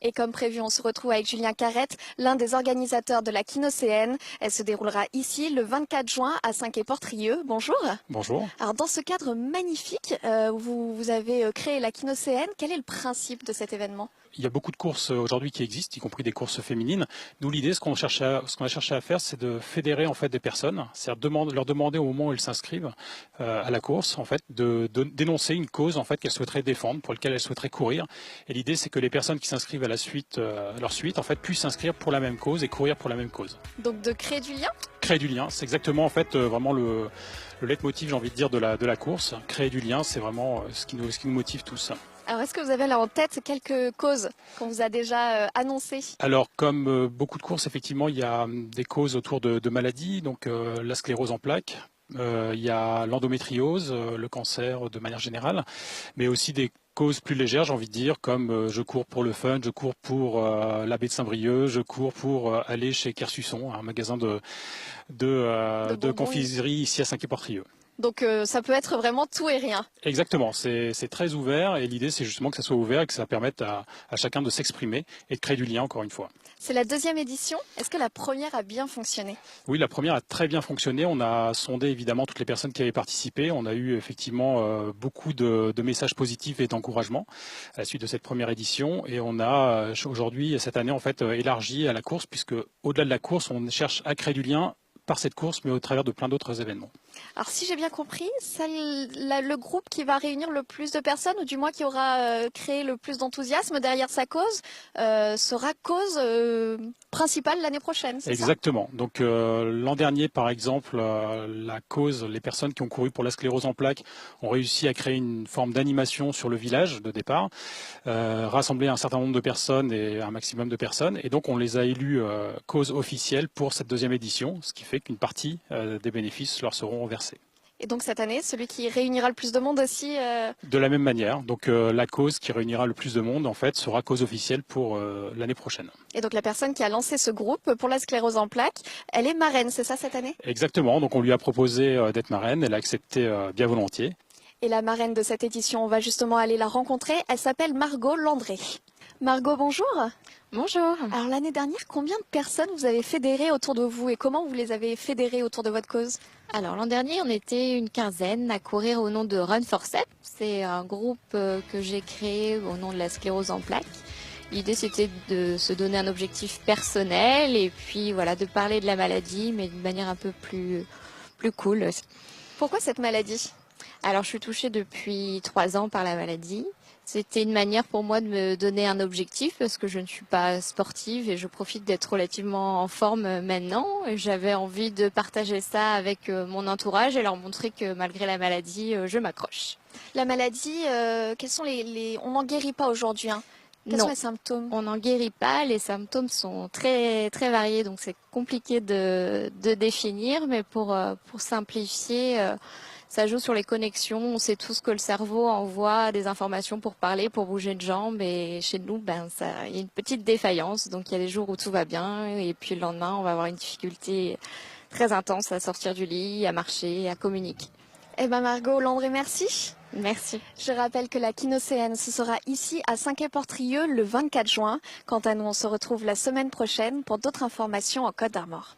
Et comme prévu, on se retrouve avec Julien Carrette, l'un des organisateurs de la Kinocéenne. Elle se déroulera ici le 24 juin à Saint-Quay-Portrieux. Bonjour. Bonjour. Alors dans ce cadre magnifique, vous avez créé la Kinocéenne. Quel est le principe de cet événement? Il y a beaucoup de courses aujourd'hui qui existent, y compris des courses féminines. Nous, l'idée, ce qu'on a cherché à faire, c'est de fédérer en fait des personnes, c'est-à-dire leur demander au moment où elles s'inscrivent à la course, en fait, de dénoncer une cause en fait qu'elles souhaiteraient défendre, pour laquelle elles souhaiteraient courir. Et l'idée, c'est que les personnes qui s'inscrivent à la suite, leur suite, en fait, puissent s'inscrire pour la même cause et courir pour la même cause. Donc de créer du lien? Créer du lien, c'est exactement en fait vraiment le leitmotiv, j'ai envie de dire, de la course. Créer du lien, c'est vraiment ce qui nous motive tous. Alors est-ce que vous avez là en tête quelques causes qu'on vous a déjà annoncées? Alors, comme beaucoup de courses, effectivement, il y a des causes autour de maladies, donc la sclérose en plaques, il y a l'endométriose, le cancer de manière générale, mais aussi des causes plus légères, j'ai envie de dire, comme je cours pour le fun, je cours pour la baie de Saint-Brieuc, je cours pour aller chez Kersusson, un magasin de confiserie ici à Saint-Quay-Portrieux. Donc ça peut être vraiment tout et rien. Exactement, c'est très ouvert et l'idée c'est justement que ça soit ouvert et que ça permette à chacun de s'exprimer et de créer du lien encore une fois. C'est la deuxième édition. Est-ce que la première a bien fonctionné? Oui, la première a très bien fonctionné. On a sondé évidemment toutes les personnes qui avaient participé. On a eu effectivement beaucoup de messages positifs et d'encouragement à la suite de cette première édition. Et on a aujourd'hui, cette année, en fait, élargi à la course, puisque au-delà de la course, on cherche à créer du lien par cette course, mais au travers de plein d'autres événements. Alors si j'ai bien compris, c'est le groupe qui va réunir le plus de personnes, ou du moins qui aura créé le plus d'enthousiasme derrière sa cause, sera cause principale l'année prochaine, c'est ça? Exactement. Donc l'an dernier, par exemple, la cause, les personnes qui ont couru pour la sclérose en plaques ont réussi à créer une forme d'animation sur le village de départ, rassembler un certain nombre de personnes et un maximum de personnes. Et donc on les a élus cause officielle pour cette deuxième édition, ce qui fait qu'une partie des bénéfices leur seront versés. Et donc cette année, celui qui réunira le plus de monde aussi De la même manière, donc la cause qui réunira le plus de monde, en fait, sera cause officielle pour l'année prochaine. Et donc la personne qui a lancé ce groupe pour la sclérose en plaques, elle est marraine, c'est ça cette année? Exactement, donc on lui a proposé d'être marraine, elle a accepté bien volontiers. Et la marraine de cette édition, on va justement aller la rencontrer, elle s'appelle Margot Landré. Margot, bonjour. Bonjour. Alors l'année dernière, combien de personnes vous avez fédérées autour de vous et comment vous les avez fédérées autour de votre cause? Alors l'an dernier, on était une quinzaine à courir au nom de Run for Step. C'est un groupe que j'ai créé au nom de la sclérose en plaques. L'idée, c'était de se donner un objectif personnel et puis voilà, de parler de la maladie, mais d'une manière un peu plus cool. Pourquoi cette maladie? Alors je suis touchée depuis 3 ans par la maladie. C'était une manière pour moi de me donner un objectif parce que je ne suis pas sportive et je profite d'être relativement en forme maintenant. Et j'avais envie de partager ça avec mon entourage et leur montrer que malgré la maladie, je m'accroche. La maladie, quels sont on n'en guérit pas aujourd'hui, hein? Quels sont les symptômes? On n'en guérit pas. Les symptômes sont très très variés, donc c'est compliqué de définir. Mais pour simplifier. Ça joue sur les connexions. On sait tous que le cerveau envoie des informations pour parler, pour bouger de jambes. Et chez nous, il y a une petite défaillance. Donc il y a des jours où tout va bien. Et puis le lendemain, on va avoir une difficulté très intense à sortir du lit, à marcher, à communiquer. Eh ben Margot Landré, merci. Merci. Je rappelle que la Kinocéenne, ce sera ici à Saint-Quay-Portrieux le 24 juin. Quant à nous, on se retrouve la semaine prochaine pour d'autres informations en Côte d'Armor.